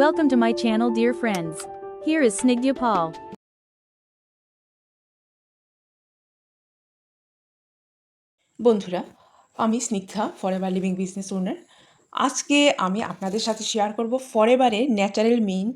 Welcome to my channel, dear friends. Here is Snigdha Paul. বন্ধুরা, আমি Snigdha, forever living business owner. আজকে আমি আপনাদের সাথে শেয়ার করব ফরএভারের ন্যাচারাল মিন।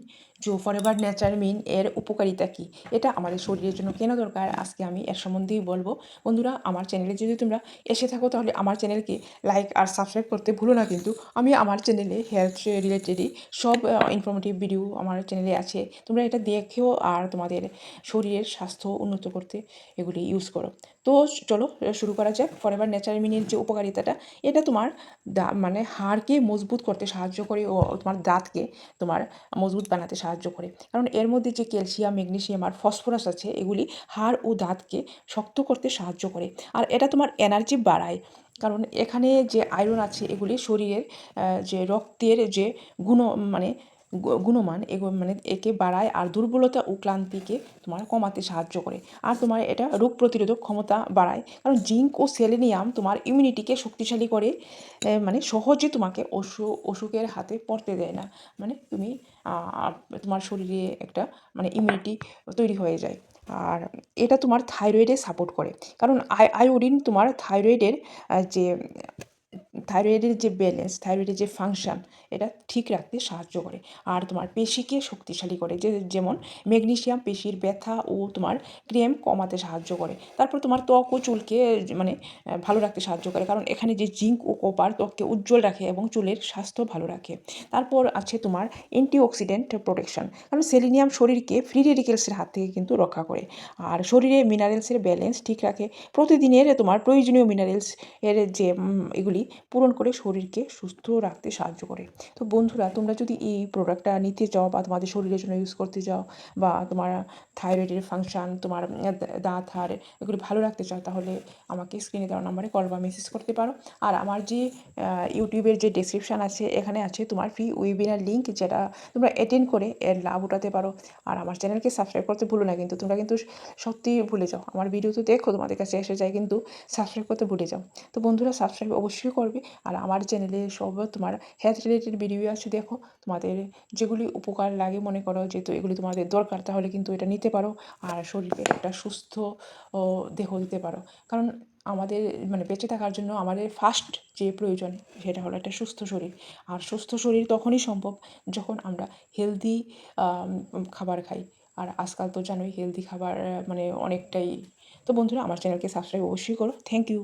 ফরএভার ন্যাচারাল মিন এর উপকারিতা কী, এটা আমাদের শরীরের জন্য কেন দরকার, আজকে আমি এর সম্বন্ধেই বলবো। বন্ধুরা, আমার চ্যানেলে যদি তোমরা এসে থাকো তাহলে আমার চ্যানেলকে লাইক আর সাবস্ক্রাইব করতে ভুলো না। কিন্তু আমি আমার চ্যানেলে হেলথ রিলেটেডই সব ইনফরমেটিভ ভিডিও আমার চ্যানেলে আছে, তোমরা এটা দেখেও আর তোমাদের শরীরের স্বাস্থ্য উন্নত করতে এগুলি ইউজ করো। তো চলো শুরু করা যাক। ফরএভার ন্যাচারাল মিনের যে উপকারিতাটা, এটা তোমার মানে হাড়কে মজবুত করতে সাহায্য করে ও তোমার দাঁতকে তোমার মজবুত বানাতে সাহায্য করে। কারণ এর মধ্যে যে ক্যালসিয়াম, ম্যাগনেসিয়াম আর ফসফরাস আছে, এগুলি হাড় ও দাঁতকে শক্ত করতে সাহায্য করে। আর এটা তোমার এনার্জি বাড়ায়, কারণ এখানে যে আয়রন আছে এগুলি শরীরের যে রক্তের যে গুণ মানে গুণমান মানে একে বাড়ায় আর দুর্বলতা ও ক্লান্তিকে তোমার কমাতে সাহায্য করে। আর তোমার এটা রোগ প্রতিরোধক ক্ষমতা বাড়ায়, কারণ জিঙ্ক ও সেলেনিয়াম তোমার ইমিউনিটিকে শক্তিশালী করে, মানে সহজে তোমাকে অসুখের হাতে পড়তে দেয় না। মানে তুমি তোমার শরীরে একটা মানে ইমিউনিটি তৈরি হয়ে যায়। আর এটা তোমার থাইরয়েডে সাপোর্ট করে, কারণ আয়োডিন তোমার থাইরয়েডের যে ব্যালেন্স, থাইরয়েডের যে ফাংশন, এটা ঠিক রাখতে সাহায্য করে। আর তোমার পেশিকে শক্তিশালী করে, যেমন ম্যাগনেসিয়াম পেশির ব্যথা ও তোমার ক্র্যাম্প কমাতে সাহায্য করে। তারপর তোমার ত্বক ও চুলকে মানে ভালো রাখতে সাহায্য করে, কারণ এখানে যে জিঙ্ক ও কপার ত্বককে উজ্জ্বল রাখে এবং চুলের স্বাস্থ্য ভালো রাখে। তারপর আছে তোমার অ্যান্টিঅক্সিডেন্ট প্রোটেকশন, কারণ সেলিনিয়াম শরীরকে ফ্রি রেডিকেলসের হাত থেকে কিন্তু রক্ষা করে। আর শরীরে মিনারেলসের ব্যালেন্স ঠিক রাখে, প্রতিদিনের তোমার প্রয়োজনীয় মিনারেলস এর যে এগুলি পূরণ করে শরীরকে সুস্থ রাখতে সাহায্য করে। তো বন্ধুরা, তোমরা যদি এই প্রোডাক্টটা নিতে চাও বা তোমাদের শরীরের জন্য ইউজ করতে চাও, বা তোমার থাইরয়েডের ফাংশন, তোমার দাঁত হাড় এগুলি ভালো রাখতে চাও, তাহলে আমাকে স্ক্রিনে দেওয়া নাম্বারে কল বা মেসেজ করতে পারো। আর আমার যে ইউটিউবের যে ডেসক্রিপশান আছে, এখানে আছে তোমার ফ্রি ওয়েবিনার লিঙ্ক, যেটা তোমরা অ্যাটেন্ড করে এর লাভ উঠাতে পারো। আর আমার চ্যানেলকে সাবস্ক্রাইব করতে ভুলো না, কিন্তু তোমরা কিন্তু সত্যিই ভুলে যাও। আমার ভিডিও তো দেখো, তোমাদের কাছে এসে যায়, কিন্তু সাবস্ক্রাইব করতে ভুলে যাও। তো বন্ধুরা, সাবস্ক্রাইব অবশ্যই করবে। আর আমার চ্যানেলে সব তোমার হেলথ রিলেটেড ভিডিও আছে, দেখো তোমাদের যেগুলি উপকার লাগে, মনে করো যেহেতু এগুলি তোমাদের দরকার, তাহলে কিন্তু এটা নিতে পারো আর শরীরকে একটা সুস্থ দেহ দিতে পারো। কারণ আমাদের মানে বেঁচে থাকার জন্য আমাদের ফার্স্ট যে প্রয়োজন, সেটা হলো একটা সুস্থ শরীর। আর সুস্থ শরীর তখনই সম্ভব যখন আমরা হেলদি খাবার খাই। আর আজকাল তো জানোই হেলদি খাবার মানে অনেকটাই। তো বন্ধুরা, আমার চ্যানেলকে সাবস্ক্রাইব অবশ্যই করো। Thank you.